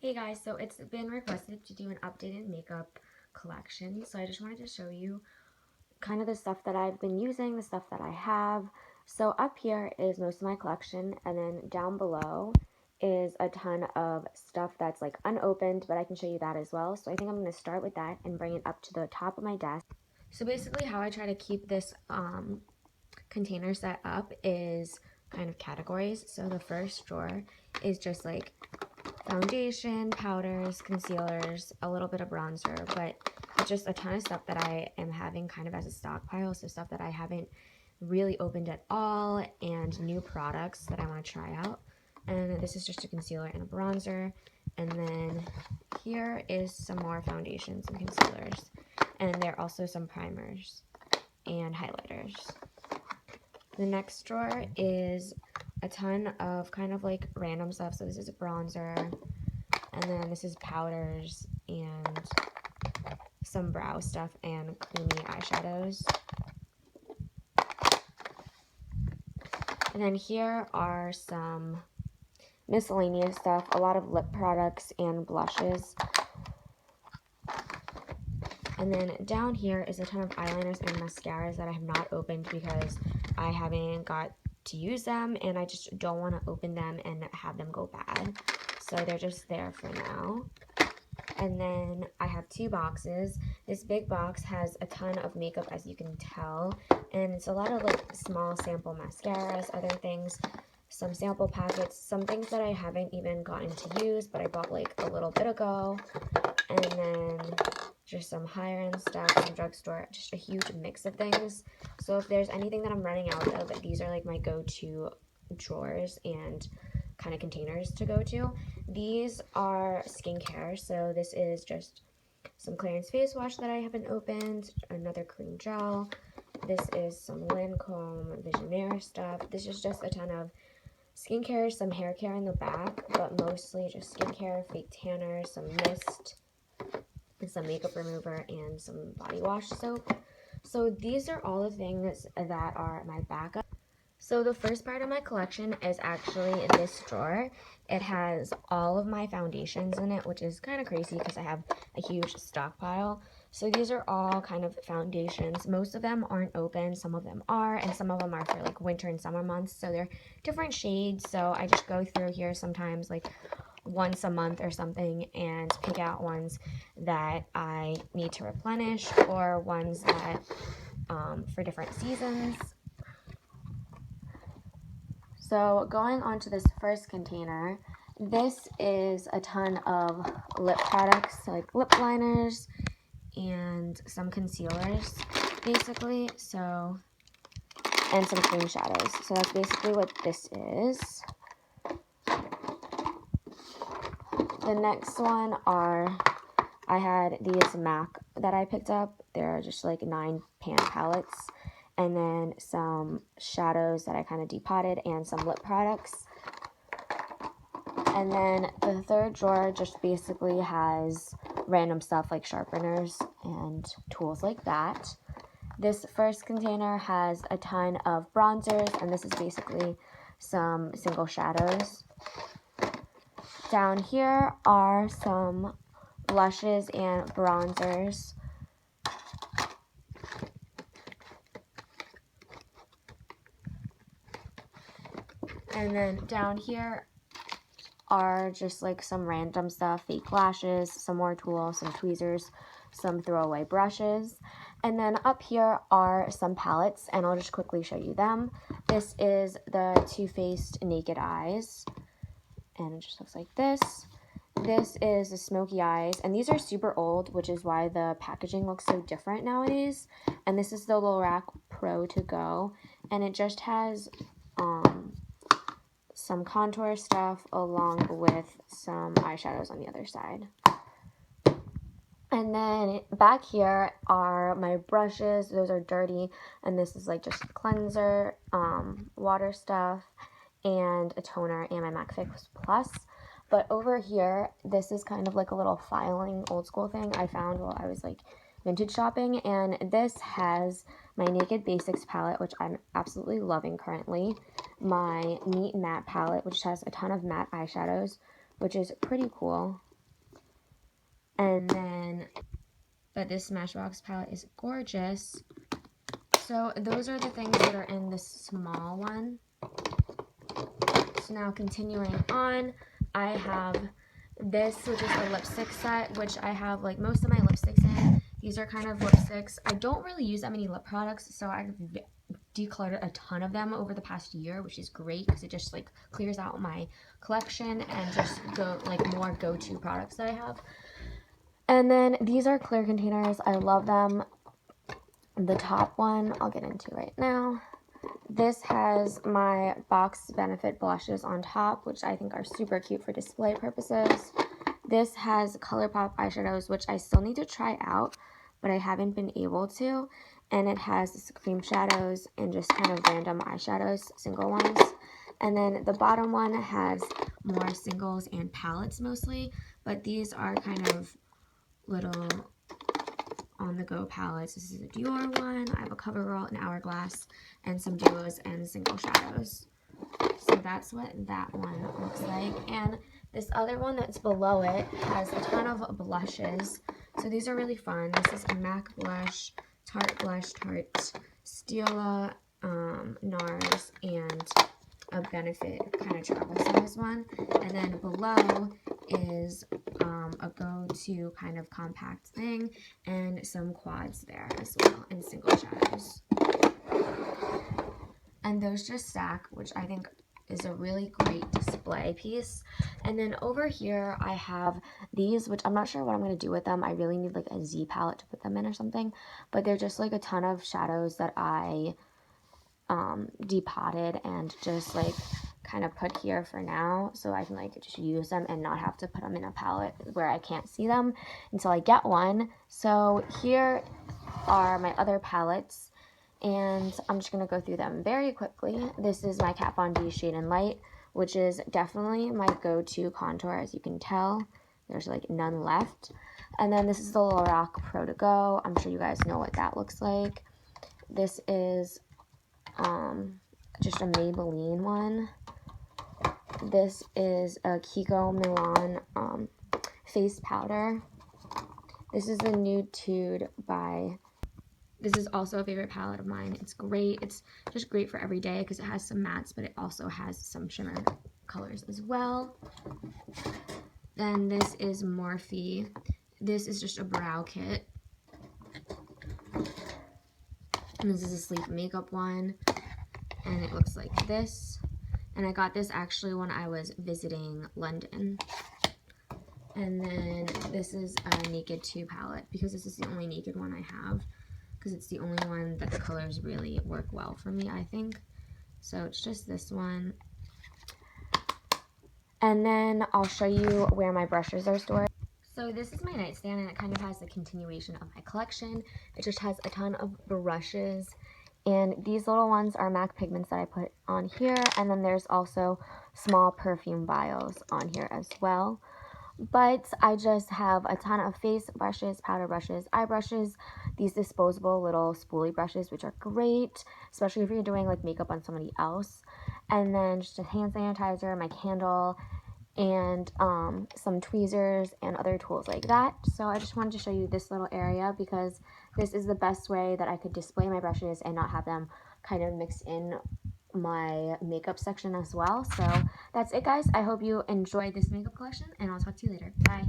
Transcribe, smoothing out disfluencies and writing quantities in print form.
Hey guys, so it's been requested to do an updated makeup collection. So I just wanted to show you kind of the stuff that I've been using, the stuff that I have. So up here is most of my collection, and then down below is a ton of stuff that's like unopened, but I can show you that as well. So I think I'm going to start with that and bring it up to the top of my desk. So basically how I try to keep this container set up is kind of categories. So the first drawer is just like foundation, powders, concealers, a little bit of bronzer, but it's just a ton of stuff that I am having kind of as a stockpile. So stuff that I haven't really opened at all and new products that I want to try out. And this is just a concealer and a bronzer. And then here is some more foundations and concealers. And there are also some primers and highlighters. The next drawer is a ton of kind of like random stuff. So this is a bronzer, and then this is powders and some brow stuff and creamy eyeshadows. And then here are some miscellaneous stuff, a lot of lip products and blushes. And then down here is a ton of eyeliners and mascaras that I have not opened because I haven't got to use them and I just don't want to open them and have them go bad. So they're just there for now. And then I have two boxes. This big box has a ton of makeup, as you can tell, and it's a lot of like small sample mascaras, other things, some sample packets, some things that I haven't even gotten to use but I bought like a little bit ago, and then just some higher end stuff, some drugstore, just a huge mix of things. So if there's anything that I'm running out of, these are like my go-to drawers and kind of containers to go to. These are skincare, so this is just some Clarins face wash that I haven't opened, another cream gel. This is some Lancome Visionaire stuff. This is just a ton of skincare, some hair care in the back, but mostly just skincare, fake tanner, some mist, some makeup remover, and some body wash soap. So these are all the things that are my backup. So the first part of my collection is actually in this drawer. It has all of my foundations in it, which is kind of crazy because I have a huge stockpile. So these are all kind of foundations. Most of them aren't open, some of them are, and some of them are for like winter and summer months. So they're different shades. So I just go through here sometimes like once a month or something and pick out ones that I need to replenish or ones that for different seasons. So going on to this first container, this is a ton of lip products, so like lip liners and some concealers, basically. So, and some cream shadows. So that's basically what this is. The next one are, I had these MAC that I picked up. They're just like 9 pan palettes. And then some shadows that I kind of depotted and some lip products. And then the third drawer just basically has random stuff like sharpeners and tools like that. This first container has a ton of bronzers, and this is basically some single shadows. Down here are some blushes and bronzers. And then down here are just like some random stuff, fake lashes, some more tools, some tweezers, some throwaway brushes. And then up here are some palettes, and I'll just quickly show you them. This is the Too Faced Naked Eyes, and it just looks like this. This is the Smoky Eyes, and these are super old, which is why the packaging looks so different nowadays. And this is the Lorac Pro To Go, and it just has some contour stuff along with some eyeshadows on the other side. And then back here are my brushes. Those are dirty, and this is like just cleanser, water stuff, and a toner, and my MAC Fix Plus. But over here, this is kind of like a little filing old school thing I found while I was like vintage shopping, and this has my Naked Basics palette, which I'm absolutely loving currently, my Meet Matte palette, which has a ton of matte eyeshadows, which is pretty cool. And then, but this Smashbox palette is gorgeous. So those are the things that are in this small one. So now continuing on, I have this, which is a lipstick set, which I have like most of my lipsticks in. These are kind of lipsticks. I don't really use that many lip products, so I've decluttered a ton of them over the past year, which is great because it just like clears out my collection and just more go-to products that I have. And then these are clear containers. I love them. The top one I'll get into right now. This has my Box Benefit blushes on top, which I think are super cute for display purposes. This has ColourPop eyeshadows, which I still need to try out, but I haven't been able to. And it has cream shadows and just kind of random eyeshadows, single ones. And then the bottom one has more singles and palettes mostly, but these are kind of little on-the-go palettes. This is a Dior one. I have a CoverGirl, an Hourglass, and some duos and single shadows. So that's what that one looks like. And this other one that's below it has a ton of blushes. So these are really fun. This is a MAC blush, Tarte, Stila, NARS, and a Benefit kind of travel size one. And then below is a go-to kind of compact thing and some quads there as well and single shadows. And those just stack, which I think is a really great display piece. And then over here I have these, which I'm not sure what I'm going to do with them. I really need like a Z palette to put them in or something, but they're just like a ton of shadows that I depotted and just like kind of put here for now, so I can like just use them and not have to put them in a palette where I can't see them until I get one. So here are my other palettes, and I'm just going to go through them very quickly. This is my Kat Von D Shade and Light, which is definitely my go-to contour, as you can tell. There's like none left. And then this is the Lorac Pro To Go. I'm sure you guys know what that looks like. This is just a Maybelline one. This is a Kiko Milan face powder. This is the Nude Tude by, this is also a favorite palette of mine. It's great. It's just great for every day because it has some mattes, but it also has some shimmer colors as well. Then this is Morphe. This is just a brow kit. And this is a sleep makeup one. And it looks like this. And I got this actually when I was visiting London. And then this is a Naked 2 palette because this is the only Naked one I have, because it's the only one that the colors really work well for me, I think. So it's just this one. And then I'll show you where my brushes are stored. So this is my nightstand, and it kind of has the continuation of my collection. It just has a ton of brushes, and these little ones are MAC pigments that I put on here, and then there's also small perfume vials on here as well. But I just have a ton of face brushes, powder brushes, eye brushes, these disposable little spoolie brushes, which are great, especially if you're doing like makeup on somebody else. And then just a hand sanitizer, my candle, and some tweezers and other tools like that. So I just wanted to show you this little area because this is the best way that I could display my brushes and not have them kind of mix in my makeup section as well. So that's it, guys. I hope you enjoyed this makeup collection, and I'll talk to you later. Bye.